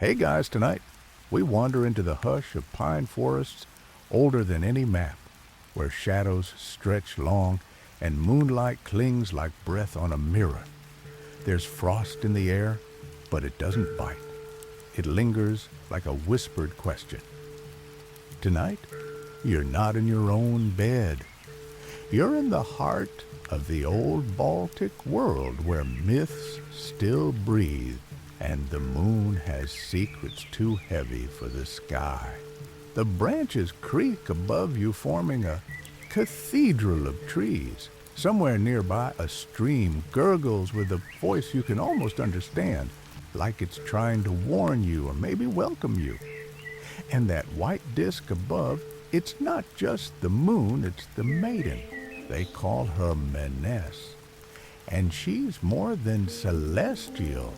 Hey guys, tonight we wander into the hush of pine forests older than any map, where shadows stretch long and moonlight clings like breath on a mirror. There's frost in the air, but it doesn't bite. It lingers like a whispered question. Tonight, you're not in your own bed. You're in the heart of the old Baltic world where myths still breathe and the moon has secrets too heavy for the sky. The branches creak above you, forming a cathedral of trees. Somewhere nearby, a stream gurgles with a voice you can almost understand, like it's trying to warn you or maybe welcome you. And that white disk above, it's not just the moon, it's the maiden. They call her Menes. And she's more than celestial.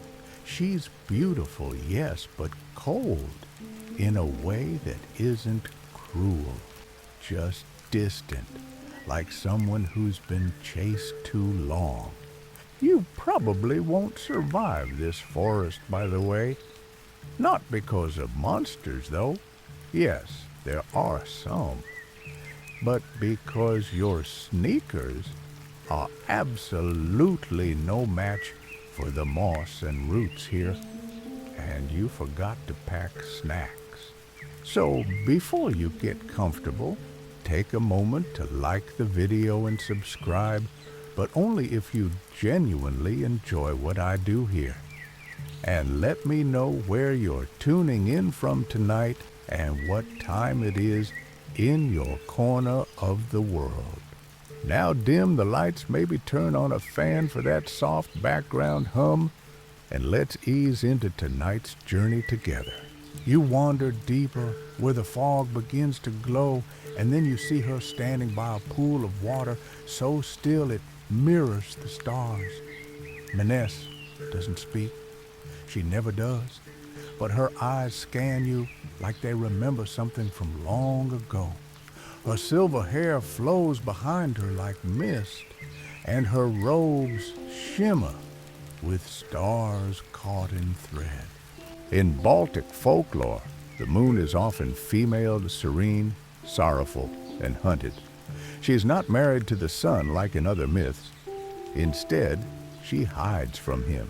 She's beautiful, yes, but cold in a way that isn't cruel, just distant, like someone who's been chased too long. You probably won't survive this forest, by the way. Not because of monsters, though. Yes, there are some. But because your sneakers are absolutely no match for the moss and roots here, and you forgot to pack snacks. So before you get comfortable, take a moment to like the video and subscribe, but only if you genuinely enjoy what I do here. And let me know where you're tuning in from tonight and what time it is in your corner of the world. Now dim the lights, maybe turn on a fan for that soft background hum, and let's ease into tonight's journey together. You wander deeper where the fog begins to glow, and then you see her standing by a pool of water so still it mirrors the stars. Menes doesn't speak. She never does. But her eyes scan you like they remember something from long ago. Her silver hair flows behind her like mist, and her robes shimmer with stars caught in thread. In Baltic folklore, the moon is often female, serene, sorrowful, and hunted. She is not married to the sun like in other myths. Instead, she hides from him.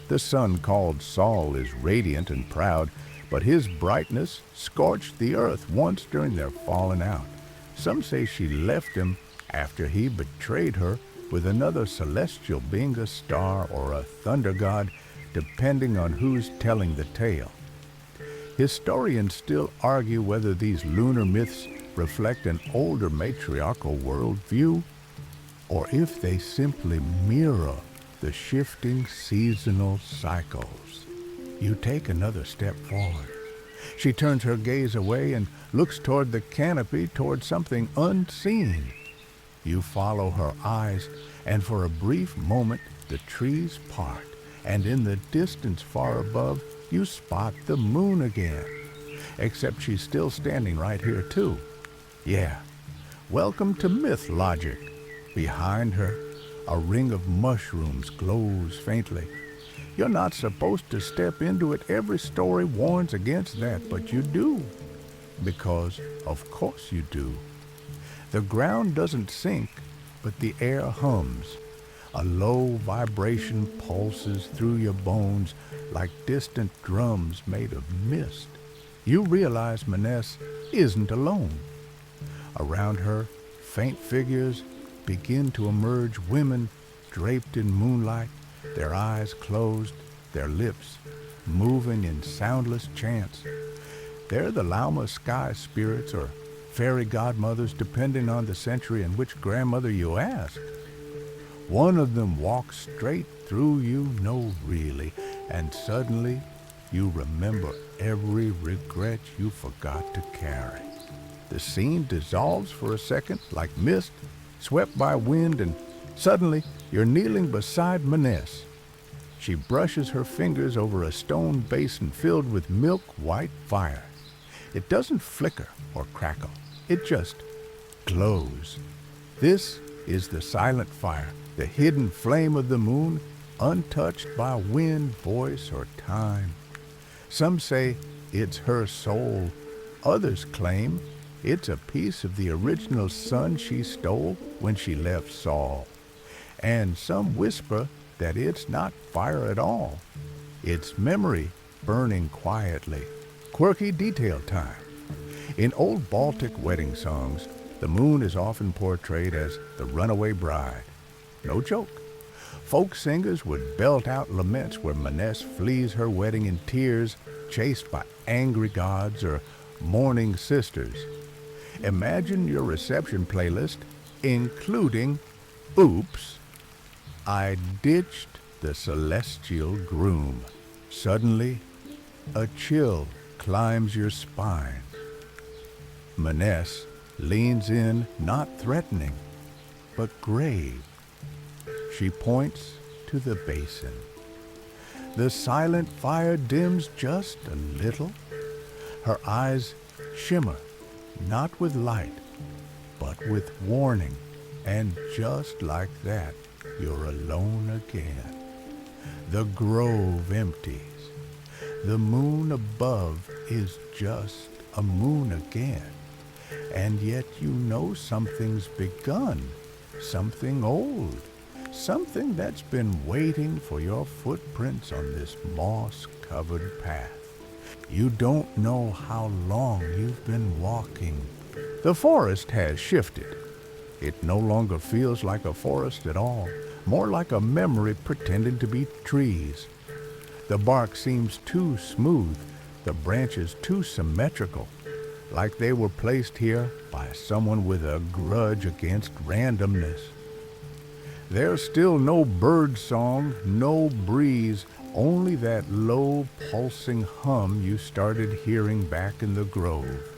The sun called Sol is radiant and proud, but his brightness scorched the earth once during their falling out. Some say she left him after he betrayed her with another celestial being, a star or a thunder god, depending on who's telling the tale. Historians still argue whether these lunar myths reflect an older matriarchal worldview, or if they simply mirror the shifting seasonal cycles. You take another step forward. She turns her gaze away and looks toward the canopy, toward something unseen. You follow her eyes, and for a brief moment the trees part, and in the distance far above you spot the moon again. Except she's still standing right here too. Yeah, welcome to Myth Logic. Behind her, a ring of mushrooms glows faintly. You're not supposed to step into it. Every story warns against that, but you do. Because, of course you do. The ground doesn't sink, but the air hums. A low vibration pulses through your bones like distant drums made of mist. You realize Menes isn't alone. Around her, faint figures begin to emerge, women draped in moonlight, their eyes closed, their lips moving in soundless chants. They're the Lauma sky spirits or fairy godmothers, depending on the century and which grandmother you ask. One of them walks straight through you, no really, and suddenly you remember every regret you forgot to carry. The scene dissolves for a second like mist, swept by wind, and suddenly you're kneeling beside Menes. She brushes her fingers over a stone basin filled with milk-white fire. It doesn't flicker or crackle. It just glows. This is the silent fire, the hidden flame of the moon, untouched by wind, voice, or time. Some say it's her soul. Others claim it's a piece of the original sun she stole when she left Saul. And some whisper that it's not fire at all. It's memory burning quietly. Quirky detail time. In old Baltic wedding songs, the moon is often portrayed as the runaway bride. No joke. Folk singers would belt out laments where Maness flees her wedding in tears, chased by angry gods or mourning sisters. Imagine your reception playlist, including Oops, I Ditched the Celestial Groom. Suddenly, a chill climbs your spine. Maness leans in, not threatening, but grave. She points to the basin. The silent fire dims just a little. Her eyes shimmer, not with light, but with warning. And just like that, you're alone again. The grove empties. The moon above is just a moon again. And yet you know something's begun, something old, something that's been waiting for your footprints on this moss-covered path. You don't know how long you've been walking. The forest has shifted. It no longer feels like a forest at all, more like a memory pretending to be trees. The bark seems too smooth, the branches too symmetrical, like they were placed here by someone with a grudge against randomness. There's still no bird song, no breeze, only that low, pulsing hum you started hearing back in the grove.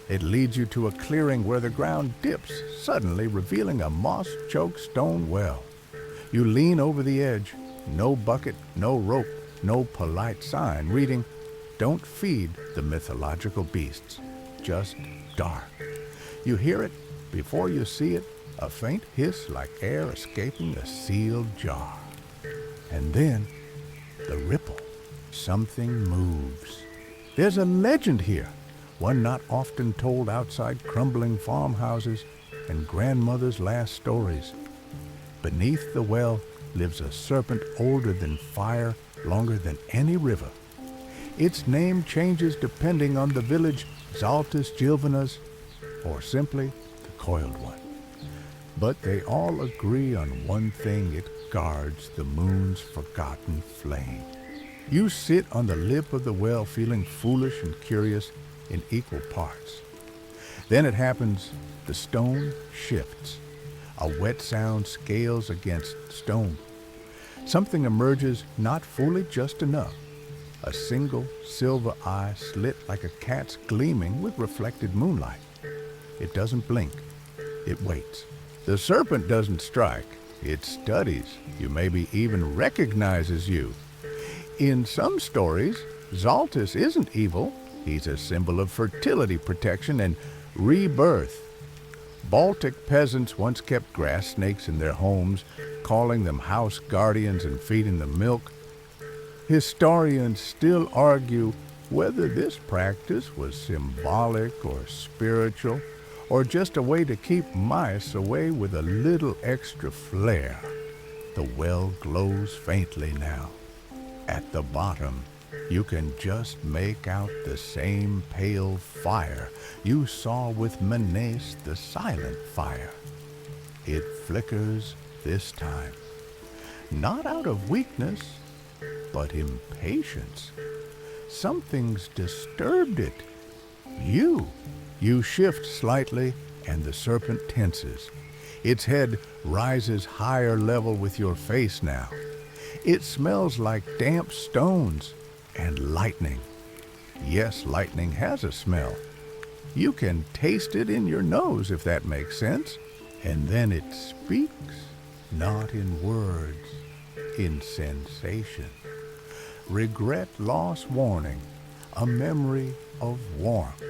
It leads you to a clearing where the ground dips, suddenly revealing a moss-choked stone well. You lean over the edge, no bucket, no rope, no polite sign reading, "Don't feed the mythological beasts." Just dark. You hear it before you see it, a faint hiss like air escaping a sealed jar. And then, the ripple. Something moves. There's a legend here, one not often told outside crumbling farmhouses and grandmother's last stories. Beneath the well lives a serpent older than fire, longer than any river. Its name changes depending on the village, Zaltis Gilvanas, or simply the Coiled One. But they all agree on one thing: it guards the moon's forgotten flame. You sit on the lip of the well feeling foolish and curious in equal parts. Then it happens. The stone shifts. A wet sound scales against stone. Something emerges, not fully, just enough. A single silver eye slit like a cat's gleaming with reflected moonlight. It doesn't blink. It waits. The serpent doesn't strike. It studies. You maybe even recognizes you. In some stories, Zaltis isn't evil. He's a symbol of fertility protection and rebirth. Baltic peasants once kept grass snakes in their homes, calling them house guardians and feeding them milk. Historians still argue whether this practice was symbolic or spiritual, or just a way to keep mice away with a little extra flair. The well glows faintly now. At the bottom, you can just make out the same pale fire you saw with Maness, the silent fire. It flickers this time, not out of weakness, but impatience. Something's disturbed it. You shift slightly, and the serpent tenses. Its head rises higher level with your face now. It smells like damp stones and lightning. Yes, lightning has a smell. You can taste it in your nose, if that makes sense. And then it speaks, not in words, in sensation. Regret, loss, warning, a memory of warmth,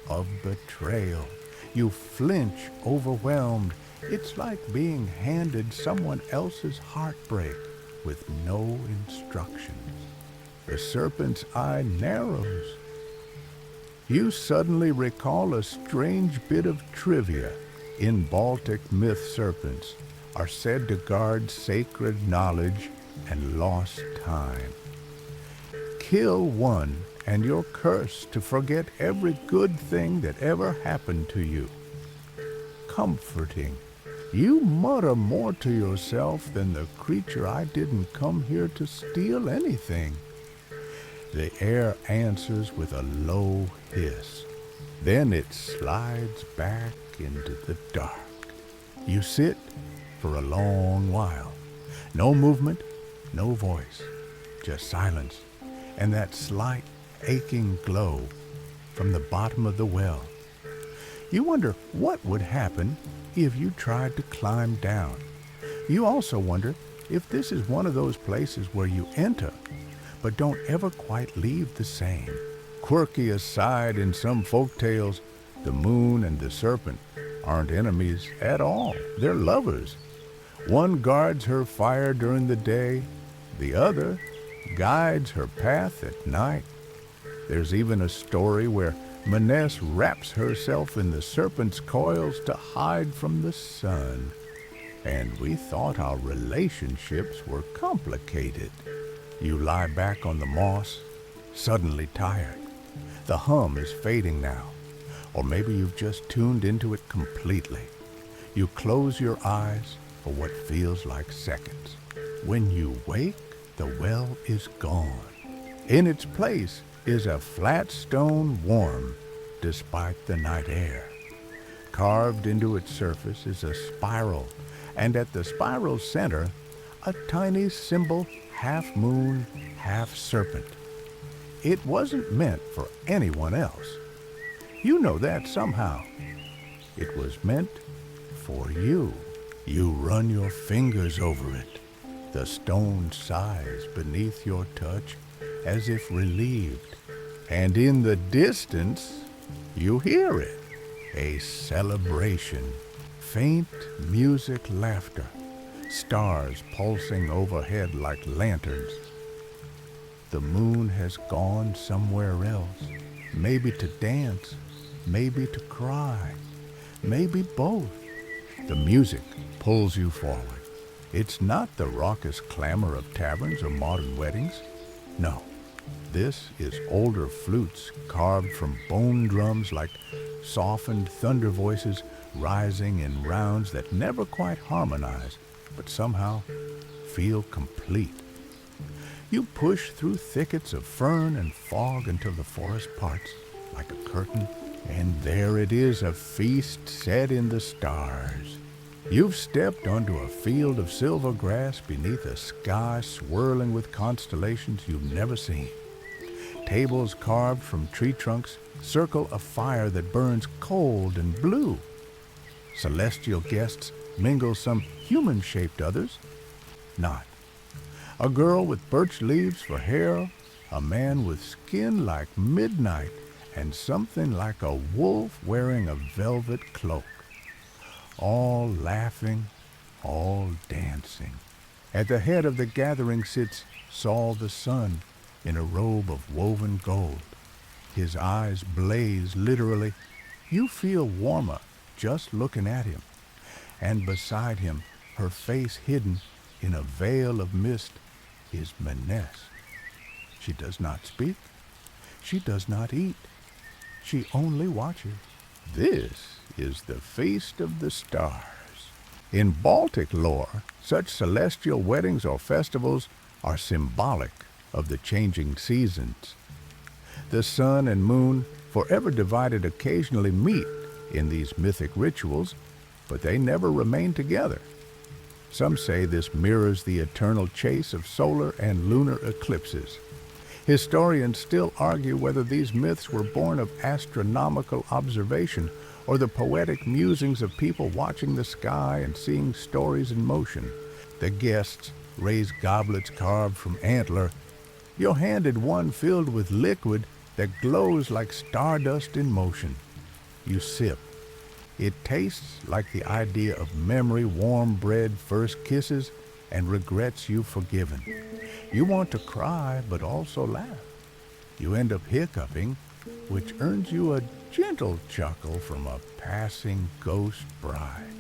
of betrayal. You flinch, overwhelmed. It's like being handed someone else's heartbreak with no instructions. The serpent's eye narrows. You suddenly recall a strange bit of trivia. In Baltic myth, serpents are said to guard sacred knowledge and lost time. Kill one, and you're cursed to forget every good thing that ever happened to you. Comforting. You mutter more to yourself than the creature I didn't come here to steal anything. The air answers with a low hiss. Then it slides back into the dark. You sit for a long while. No movement, no voice, just silence and that slight aching glow from the bottom of the well. You wonder what would happen if you tried to climb down. You also wonder if this is one of those places where you enter but don't ever quite leave the same. Quirky aside, in some folk tales, the moon and the serpent aren't enemies at all. They're lovers. One guards her fire during the day, the other guides her path at night. There's even a story where Maness wraps herself in the serpent's coils to hide from the sun. And we thought our relationships were complicated. You lie back on the moss, suddenly tired. The hum is fading now, or maybe you've just tuned into it completely. You close your eyes for what feels like seconds. When you wake, the well is gone. In its place is a flat stone warm despite the night air. Carved into its surface is a spiral, and at the spiral's center, a tiny symbol, half moon, half serpent. It wasn't meant for anyone else. You know that somehow. It was meant for you. You run your fingers over it. The stone sighs beneath your touch as if relieved. And in the distance, you hear it. A celebration. Faint music, laughter. Stars pulsing overhead like lanterns. The moon has gone somewhere else. Maybe to dance. Maybe to cry. Maybe both. The music pulls you forward. It's not the raucous clamor of taverns or modern weddings. No, this is older flutes carved from bone drums like softened thunder voices rising in rounds that never quite harmonize, but somehow feel complete. You push through thickets of fern and fog until the forest parts like a curtain, and there it is, a feast set in the stars. You've stepped onto a field of silver grass beneath a sky swirling with constellations you've never seen. Tables carved from tree trunks circle a fire that burns cold and blue. Celestial guests mingle, some human-shaped, others not. A girl with birch leaves for hair, a man with skin like midnight, and something like a wolf wearing a velvet cloak. All laughing, all dancing. At the head of the gathering sits Saul the sun in a robe of woven gold. His eyes blaze literally. You feel warmer just looking at him. And beside him, her face hidden in a veil of mist, is Maness. She does not speak. She does not eat. She only watches. This is the Feast of the Stars. In Baltic lore, such celestial weddings or festivals are symbolic of the changing seasons. The sun and moon, forever divided, occasionally meet in these mythic rituals, but they never remain together. Some say this mirrors the eternal chase of solar and lunar eclipses. Historians still argue whether these myths were born of astronomical observation or the poetic musings of people watching the sky and seeing stories in motion. The guests raise goblets carved from antler. You're handed one filled with liquid that glows like stardust in motion. You sip. It tastes like the idea of memory, warm bread, first kisses, and regrets you've forgiven. You want to cry, but also laugh. You end up hiccuping, which earns you a gentle chuckle from a passing ghost bride.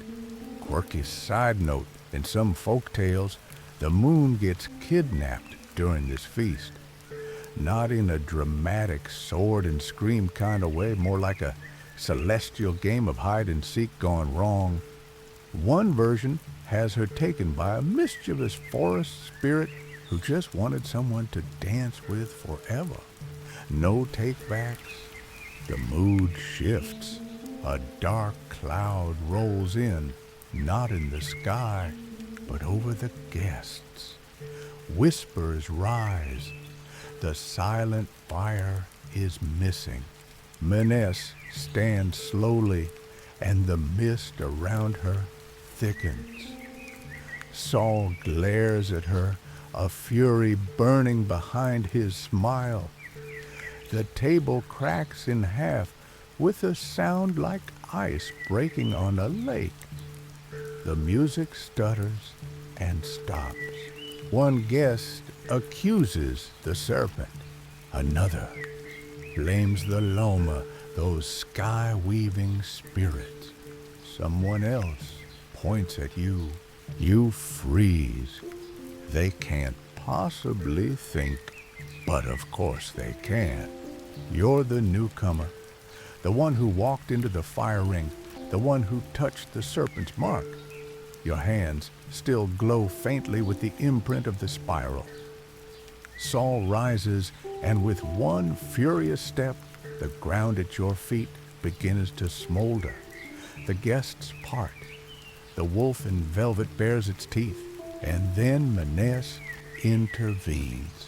Quirky side note, in some folk tales, the moon gets kidnapped during this feast. Not in a dramatic sword and scream kind of way, more like a celestial game of hide and seek gone wrong. One version has her taken by a mischievous forest spirit who just wanted someone to dance with forever. No takebacks. The mood shifts. A dark cloud rolls in, not in the sky, but over the guests. Whispers rise. The silent fire is missing. Maness stands slowly, and the mist around her thickens. Saul glares at her, a fury burning behind his smile. The table cracks in half with a sound like ice breaking on a lake. The music stutters and stops. One guest accuses the serpent. Another blames the Loma, those sky-weaving spirits. Someone else points at you. You freeze. They can't possibly think, but of course they can. You're the newcomer, the one who walked into the fire ring, the one who touched the serpent's mark. Your hands still glow faintly with the imprint of the spiral. Saul rises, and with one furious step, the ground at your feet begins to smolder. The guests part. The wolf in velvet bares its teeth, and then Maness intervenes.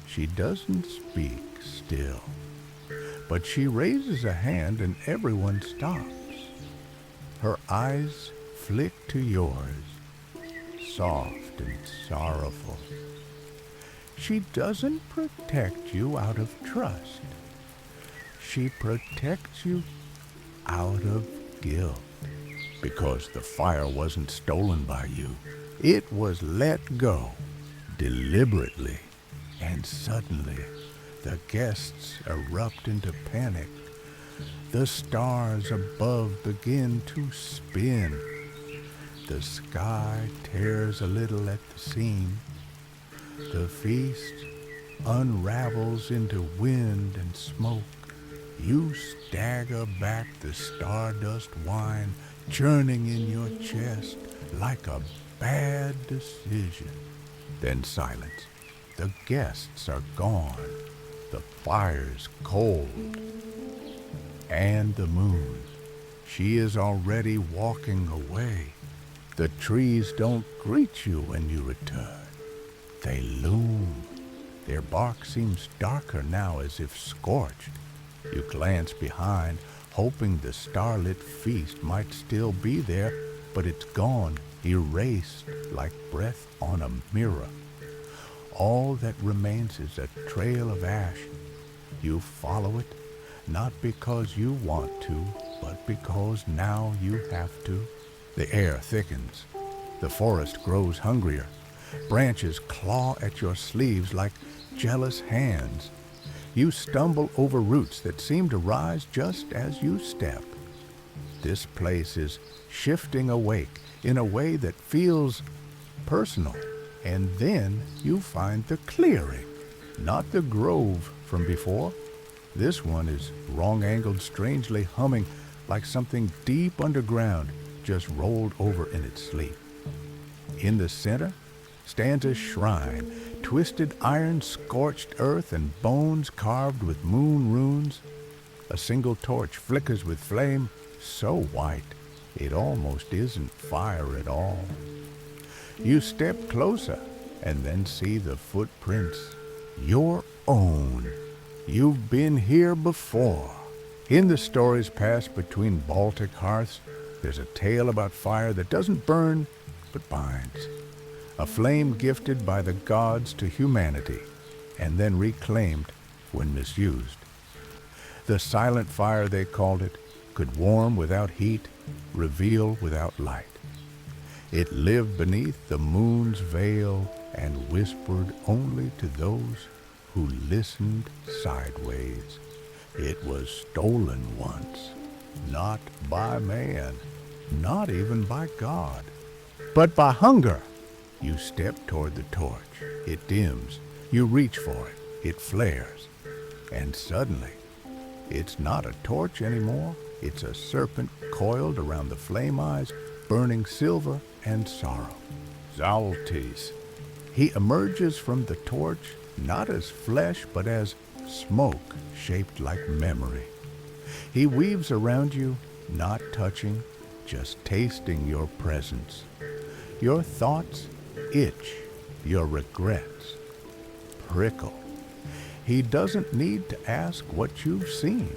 She doesn't speak still, but she raises a hand and everyone stops. Her eyes flick to yours, soft and sorrowful. She doesn't protect you out of trust. She protects you out of guilt, because the fire wasn't stolen by you. It was let go, deliberately, and suddenly the guests erupt into panic. The stars above begin to spin. The sky tears a little at the seam. The feast unravels into wind and smoke. You stagger back, the stardust wine churning in your chest like a bad decision. Then silence. The guests are gone. The fire's cold. And the moon. She is already walking away. The trees don't greet you when you return. They loom. Their bark seems darker now, as if scorched. You glance behind, hoping the starlit feast might still be there, but it's gone, erased like breath on a mirror. All that remains is a trail of ash. You follow it, not because you want to, but because now you have to. The air thickens. The forest grows hungrier. Branches claw at your sleeves like jealous hands. You stumble over roots that seem to rise just as you step. This place is shifting awake in a way that feels personal. And then you find the clearing, not the grove from before. This one is wrong-angled, strangely humming like something deep underground just rolled over in its sleep. In the center stands a shrine, twisted iron, scorched earth, and bones carved with moon runes. A single torch flickers with flame so white it almost isn't fire at all. You step closer and then see the footprints, your own. You've been here before. In the stories passed between Baltic hearths, there's a tale about fire that doesn't burn but binds. A flame gifted by the gods to humanity, and then reclaimed when misused. The silent fire, they called it, could warm without heat, reveal without light. It lived beneath the moon's veil and whispered only to those who listened sideways. It was stolen once, not by man, not even by God, but by hunger. You step toward the torch. It dims. You reach for it. It flares. And suddenly, it's not a torch anymore. It's a serpent coiled around the flame eyes, burning silver and sorrow. Zaltis. He emerges from the torch not as flesh, but as smoke shaped like memory. He weaves around you, not touching, just tasting your presence. Your thoughts itch, your regrets prickle. He doesn't need to ask what you've seen.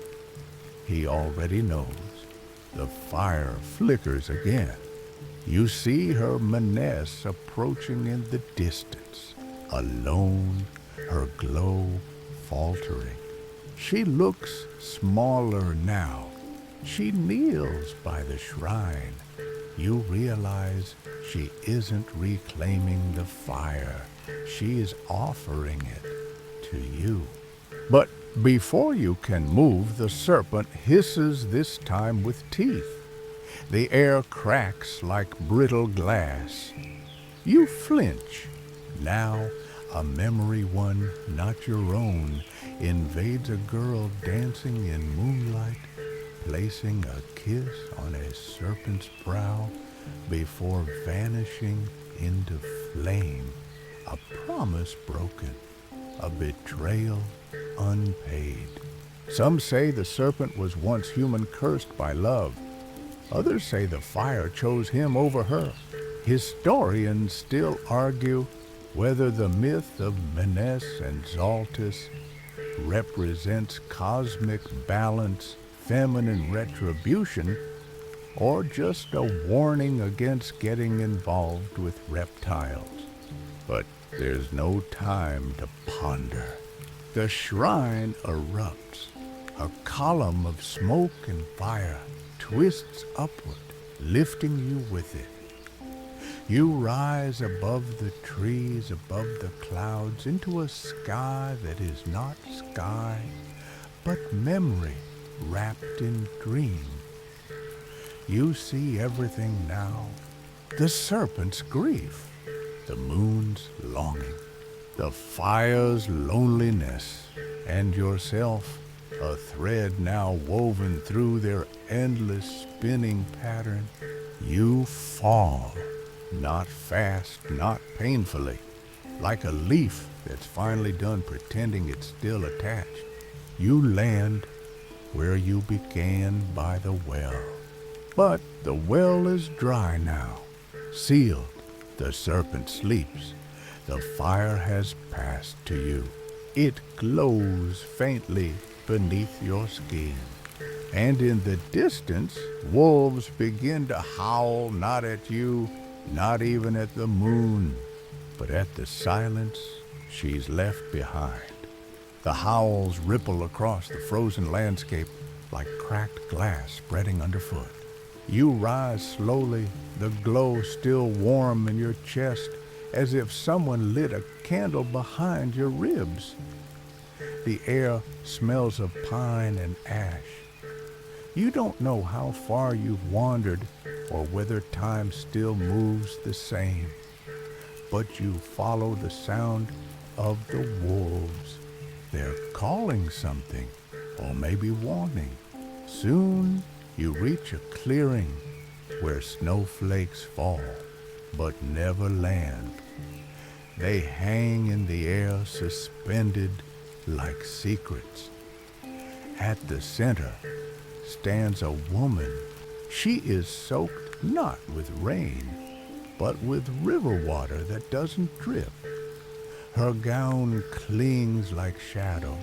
He already knows. The fire flickers again. You see her Maness approaching in the distance, alone, her glow faltering. She looks smaller now. She kneels by the shrine. You realize she isn't reclaiming the fire. She is offering it to you. But before you can move, the serpent hisses, this time with teeth. The air cracks like brittle glass. You flinch. Now, a memory one, not your own, invades a girl dancing in moonlight, placing a kiss on a serpent's brow before vanishing into flame. A promise broken, a betrayal unpaid. Some say the serpent was once human cursed by love. Others say the fire chose him over her. Historians still argue whether the myth of Maness and Zaltis represents cosmic balance, feminine retribution, or just a warning against getting involved with reptiles. But there's no time to ponder. The shrine erupts. A column of smoke and fire twists upward, lifting you with it. You rise above the trees, above the clouds, into a sky that is not sky, but memory wrapped in dream. You see everything now. The serpent's grief, the moon's longing, the fire's loneliness, and yourself, a thread now woven through their endless spinning pattern. You fall, not fast, not painfully, like a leaf that's finally done pretending it's still attached. You land where you began, by the well. But the well is dry now, sealed. The serpent sleeps. The fire has passed to you. It glows faintly beneath your skin. And in the distance, wolves begin to howl, not at you, not even at the moon, but at the silence she's left behind. The howls ripple across the frozen landscape like cracked glass spreading underfoot. You rise slowly, the glow still warm in your chest, as if someone lit a candle behind your ribs. The air smells of pine and ash. You don't know how far you've wandered or whether time still moves the same, but you follow the sound of the wolves. They're calling something, or maybe warning. Soon you reach a clearing where snowflakes fall, but never land. They hang in the air, suspended like secrets. At the center stands a woman. She is soaked not with rain, but with river water that doesn't drip. Her gown clings like shadow.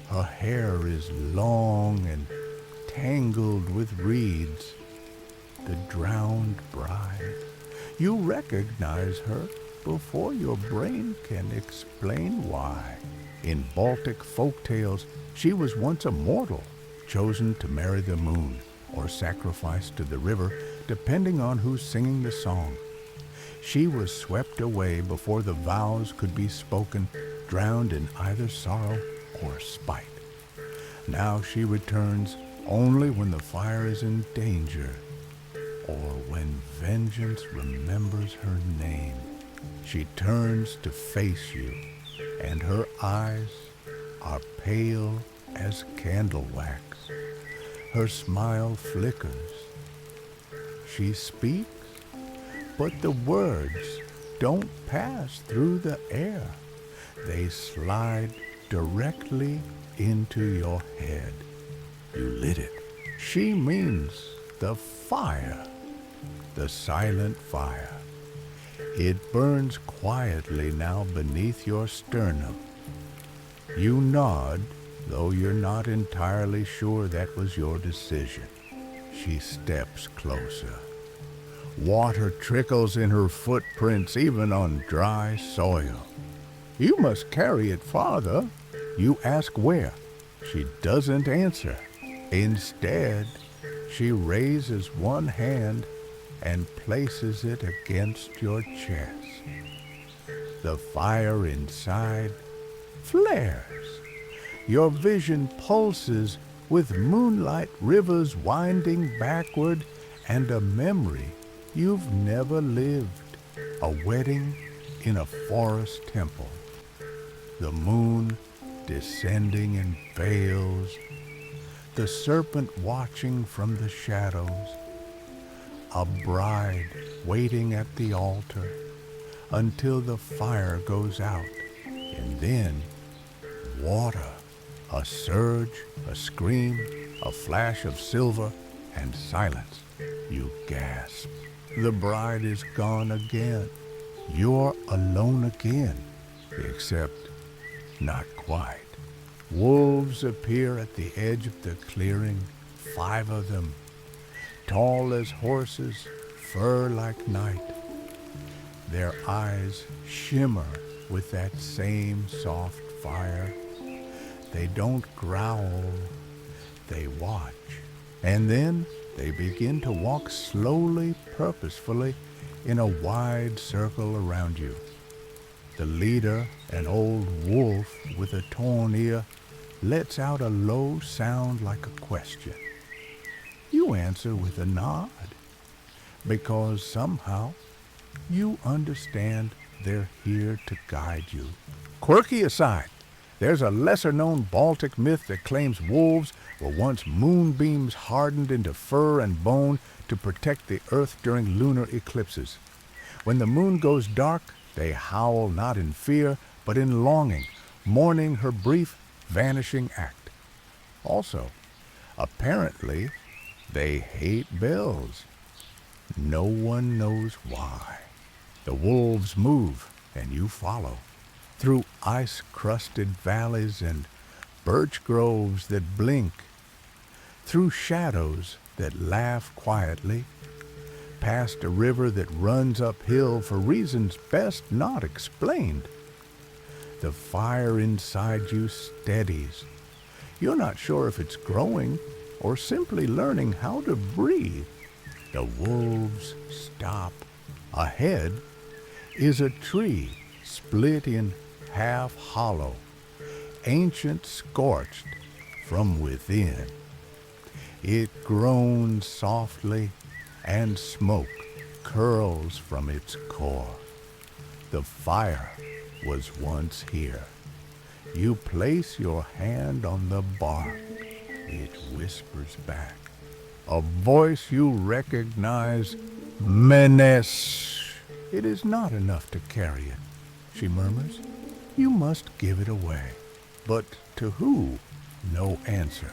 Her hair is long and tangled with reeds. The drowned bride. You recognize her before your brain can explain why. In Baltic folktales, she was once a mortal, chosen to marry the moon. or sacrificed to the river, depending on who's singing the song. She was swept away before the vows could be spoken, drowned in either sorrow or spite. Now she returns only when the fire is in danger, or when vengeance remembers her name. She turns to face you, and her eyes are pale as candle wax. Her smile flickers. She speaks, but the words don't pass through the air. They slide directly into your head. You lit it. She means the fire, the silent fire. It burns quietly now beneath your sternum. You nod, though you're not entirely sure that was your decision. She steps closer. Water trickles in her footprints even on dry soil. You must carry it farther. You ask where. She doesn't answer. Instead, she raises one hand and places it against your chest. The fire inside flares. Your vision pulses with moonlight rivers winding backward and a memory you've never lived, a wedding in a forest temple. The moon descending in veils, the serpent watching from the shadows, a bride waiting at the altar until the fire goes out, and then water, a surge, a scream, a flash of silver, and silence. You gasp. The bride is gone again. You're alone again, except not quite. Wolves appear at the edge of the clearing, 5 of them, tall as horses, fur like night. Their eyes shimmer with that same soft fire. They don't growl, they watch. And then they begin to walk slowly, purposefully, in a wide circle around you. The leader, an old wolf with a torn ear, lets out a low sound like a question. You answer with a nod, because somehow you understand they're here to guide you. Quirky aside, there's a lesser-known Baltic myth that claims wolves were once moonbeams hardened into fur and bone to protect the earth during lunar eclipses. When the moon goes dark, they howl not in fear, but in longing, mourning her brief, vanishing act. Also, apparently, they hate bells. No one knows why. The wolves move, and you follow, through ice-crusted valleys and birch groves that blink, through shadows that laugh quietly, past a river that runs uphill for reasons best not explained. The fire inside you steadies. You're not sure if it's growing or simply learning how to breathe. The wolves stop. Ahead is a tree split in half hollow, ancient, scorched from within. It groans softly, and smoke curls from its core. The fire was once here. You place your hand on the bark. It whispers back. A voice you recognize, Menace. It is not enough to carry it, she murmurs. You must give it away. But to who? No answer.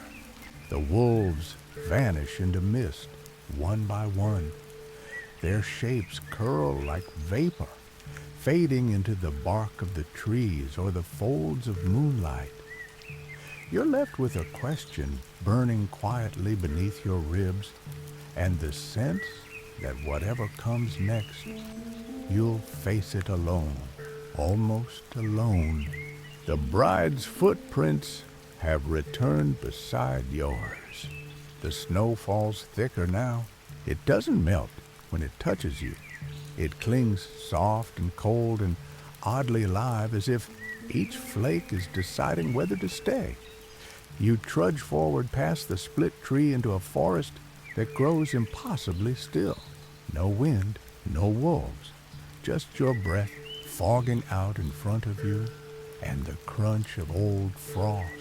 The wolves vanish into mist, one by one. Their shapes curl like vapor, fading into the bark of the trees or the folds of moonlight. You're left with a question burning quietly beneath your ribs, and the sense that whatever comes next, you'll face it alone, almost alone. The bride's footprints have returned beside yours. The snow falls thicker now. It doesn't melt when it touches you. It clings soft and cold and oddly alive, as if each flake is deciding whether to stay. You trudge forward past the split tree into a forest that grows impossibly still. No wind, no wolves, just your breath fogging out in front of you and the crunch of old frost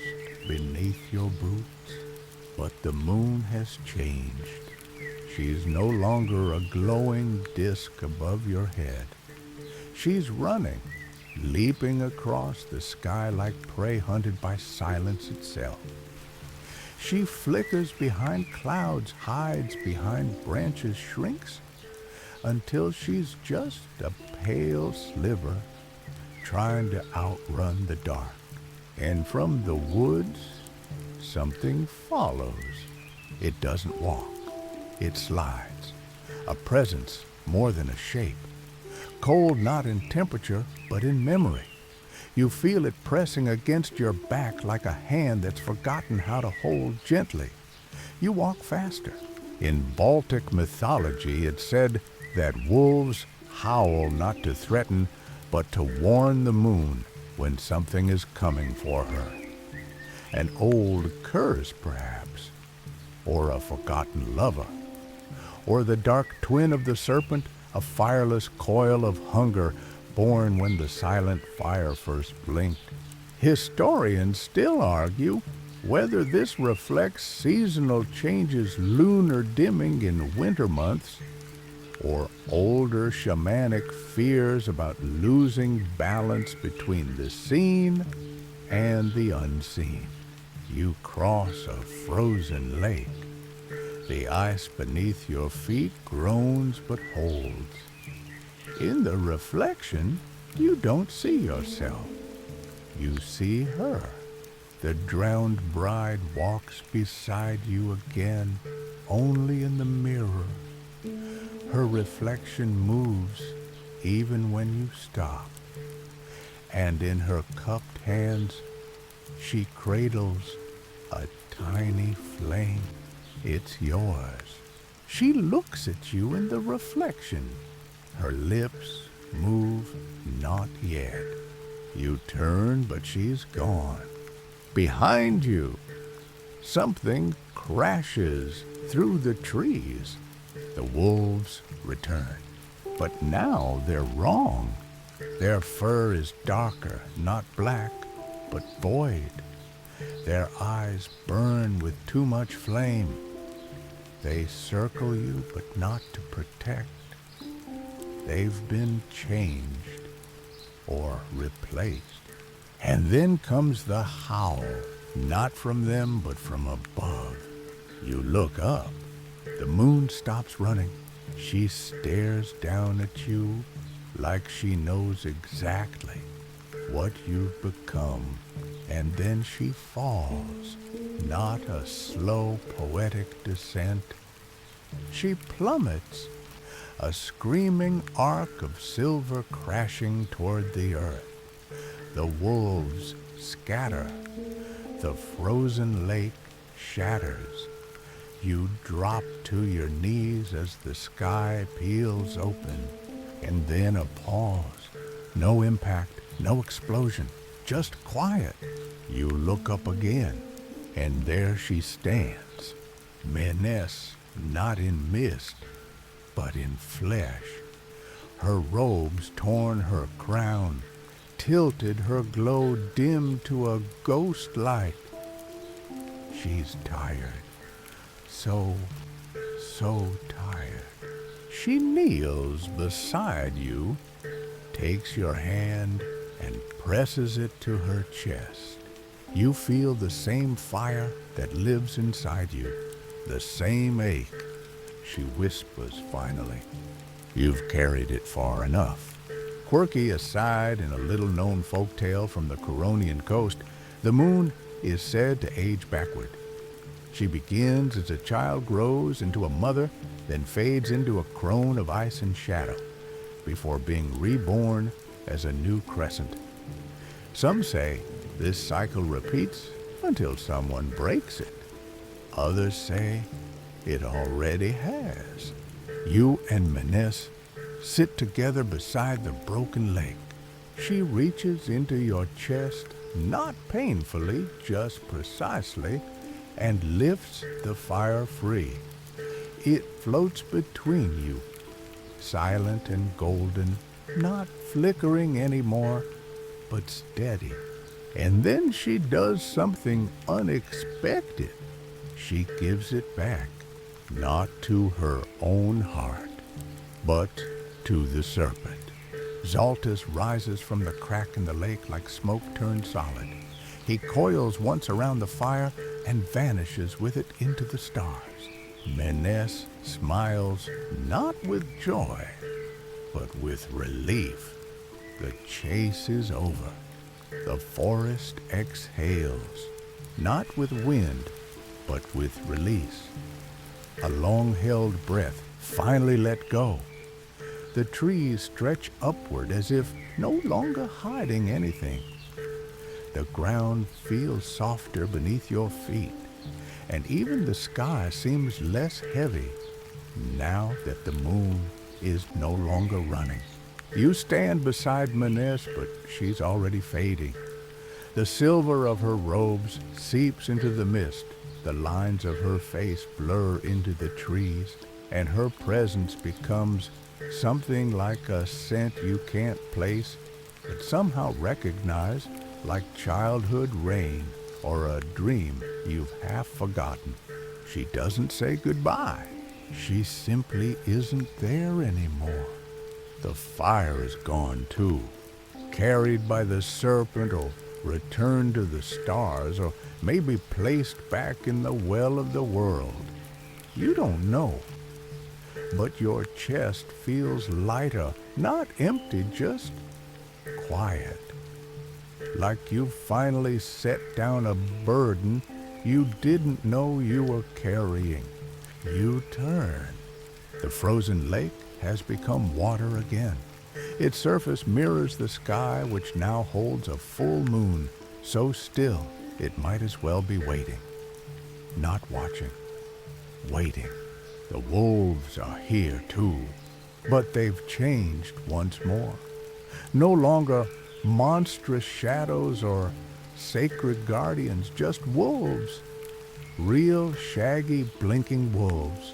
beneath your boots. But the moon has changed. She's no longer a glowing disk above your head. She's running, leaping across the sky like prey hunted by silence itself. She flickers behind clouds, hides behind branches, shrinks, until she's just a pale sliver trying to outrun the dark. And from the woods, something follows. It doesn't walk. It slides, a presence more than a shape. Cold not in temperature, but in memory. You feel it pressing against your back like a hand that's forgotten how to hold gently. You walk faster. In Baltic mythology, it's said that wolves howl not to threaten, but to warn the moon when something is coming for her. An old curse, perhaps, or a forgotten lover, or the dark twin of the serpent, a fireless coil of hunger born when the silent fire first blinked. Historians still argue whether this reflects seasonal changes, lunar dimming in winter months, or older shamanic fears about losing balance between the seen and the unseen. You cross a frozen lake. The ice beneath your feet groans but holds. In the reflection, you don't see yourself. You see her. The drowned bride walks beside you again, only in the mirror. Her reflection moves even when you stop. And in her cupped hands, she cradles a tiny flame. It's yours. She looks at you in the reflection. Her lips move not yet. You turn, but she's gone. Behind you, something crashes through the trees. The wolves return. But now they're wrong. Their fur is darker, not black, but void. Their eyes burn with too much flame. They circle you, but not to protect. They've been changed or replaced. And then comes the howl, not from them, but from above. You look up. The moon stops running. She stares down at you like she knows exactly what you've become. And then she falls, not a slow, poetic descent. She plummets, a screaming arc of silver crashing toward the earth. The wolves scatter. The frozen lake shatters. You drop to your knees as the sky peels open. And then a pause. No impact, no explosion, just quiet. You look up again, and there she stands. Meness, not in mist, but in flesh. Her robes torn, her crown tilted, her glow dimmed to a ghost light. She's tired. So tired. She kneels beside you, takes your hand, and presses it to her chest. You feel the same fire that lives inside you, the same ache. She whispers finally. You've carried it far enough. Quirky aside in a little-known folktale from the Curonian coast, the moon is said to age backward. She begins as a child grows into a mother, then fades into a crone of ice and shadow, before being reborn as a new crescent. Some say this cycle repeats until someone breaks it. Others say it already has. You and Maness sit together beside the broken lake. She reaches into your chest, not painfully, just precisely, and lifts the fire free. It floats between you, silent and golden, not flickering anymore, but steady. And then she does something unexpected. She gives it back, not to her own heart, but to the serpent. Xaltus rises from the crack in the lake like smoke turned solid. He coils once around the fire and vanishes with it into the stars. Maness smiles not with joy, but with relief. The chase is over. The forest exhales, not with wind, but with release. A long-held breath finally let go. The trees stretch upward as if no longer hiding anything. The ground feels softer beneath your feet, and even the sky seems less heavy now that the moon is no longer running. You stand beside Maness, but she's already fading. The silver of her robes seeps into the mist. The lines of her face blur into the trees, and her presence becomes something like a scent you can't place, but somehow recognize, like childhood rain or a dream you've half forgotten. She doesn't say goodbye. She simply isn't there anymore. The fire is gone too, carried by the serpent or returned to the stars or maybe placed back in the well of the world. You don't know. But your chest feels lighter, not empty, just quiet. Like you've finally set down a burden you didn't know you were carrying. You turn. The frozen lake has become water again. Its surface mirrors the sky, which now holds a full moon, so still it might as well be waiting. Not watching, waiting. The wolves are here too, but they've changed once more. No longer monstrous shadows or sacred guardians, just wolves. Real, shaggy, blinking wolves.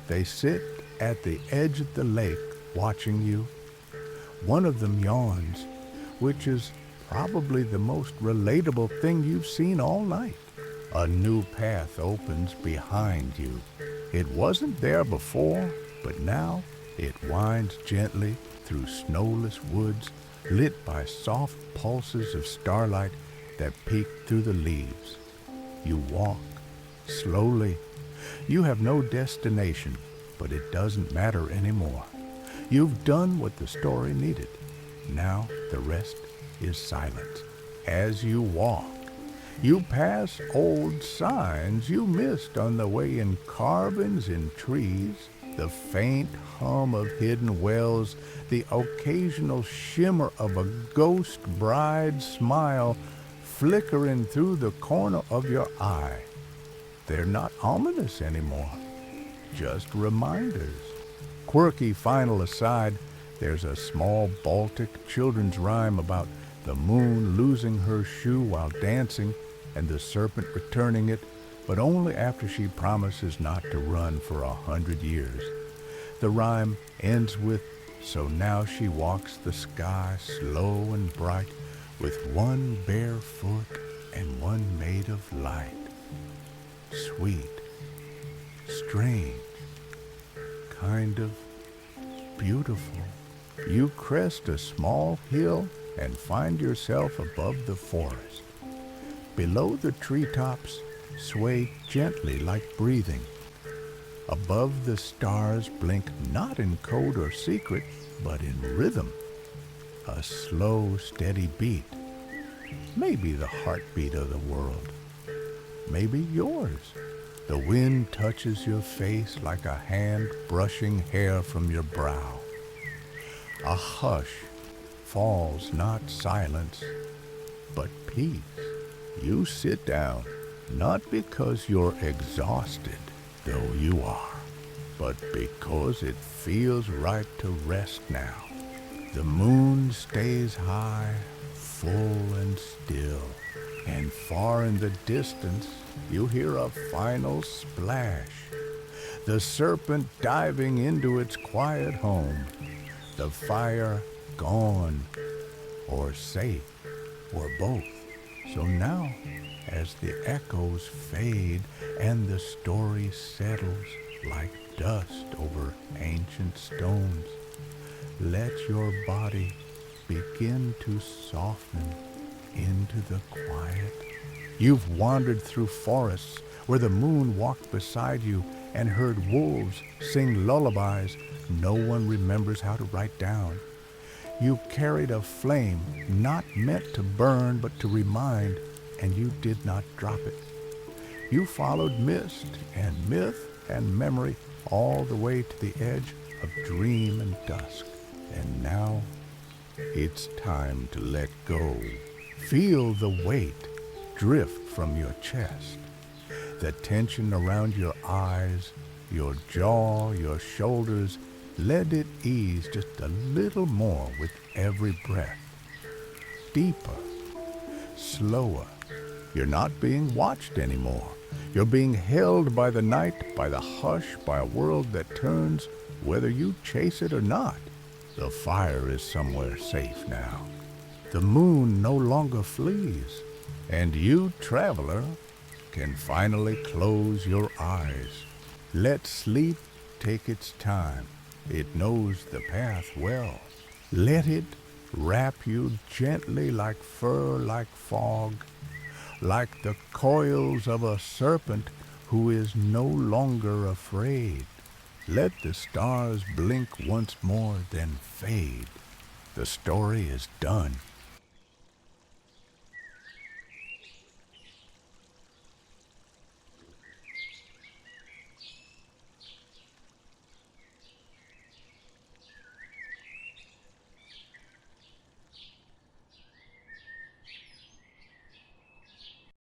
They sit at the edge of the lake watching you. One of them yawns, which is probably the most relatable thing you've seen all night. A new path opens behind you. It wasn't there before, but now it winds gently through snowless woods, lit by soft pulses of starlight that peek through the leaves. You walk slowly. You have no destination, but it doesn't matter anymore. You've done what the story needed. Now the rest is silence. As you walk, you pass old signs you missed on the way in carvings in trees, the faint hum of hidden wells, the occasional shimmer of a ghost bride's smile flickering through the corner of your eye. They're not ominous anymore, just reminders. Quirky final aside, there's a small Baltic children's rhyme about the moon losing her shoe while dancing and the serpent returning it, but only after she promises not to run for 100 years. The rhyme ends with, so now she walks the sky slow and bright, with one bare foot and one made of light. Sweet, strange, kind of beautiful. You crest a small hill and find yourself above the forest. Below the treetops sway gently like breathing. Above the stars blink not in code or secret, but in rhythm. A slow, steady beat. Maybe the heartbeat of the world. Maybe yours. The wind touches your face like a hand brushing hair from your brow. A hush falls, not silence, but peace. You sit down. Not because you're exhausted, though you are, but because it feels right to rest now. The moon stays high, full and still, and far in the distance you hear a final splash. The serpent diving into its quiet home, the fire gone, or safe, or both. So now, as the echoes fade and the story settles like dust over ancient stones, let your body begin to soften into the quiet. You've wandered through forests where the moon walked beside you and heard wolves sing lullabies no one remembers how to write down. You carried a flame not meant to burn but to remind, and you did not drop it. You followed mist and myth and memory all the way to the edge of dream and dusk. And now it's time to let go. Feel the weight drift from your chest, the tension around your eyes, your jaw, your shoulders. Let it ease just a little more with every breath. Deeper, slower. You're not being watched anymore. You're being held by the night, by the hush, by a world that turns whether you chase it or not. The fire is somewhere safe now. The moon no longer flees, and you, traveler, can finally close your eyes. Let sleep take its time. It knows the path well. Let it wrap you gently like fur, like fog, like the coils of a serpent who is no longer afraid. Let the stars blink once more, then fade. The story is done.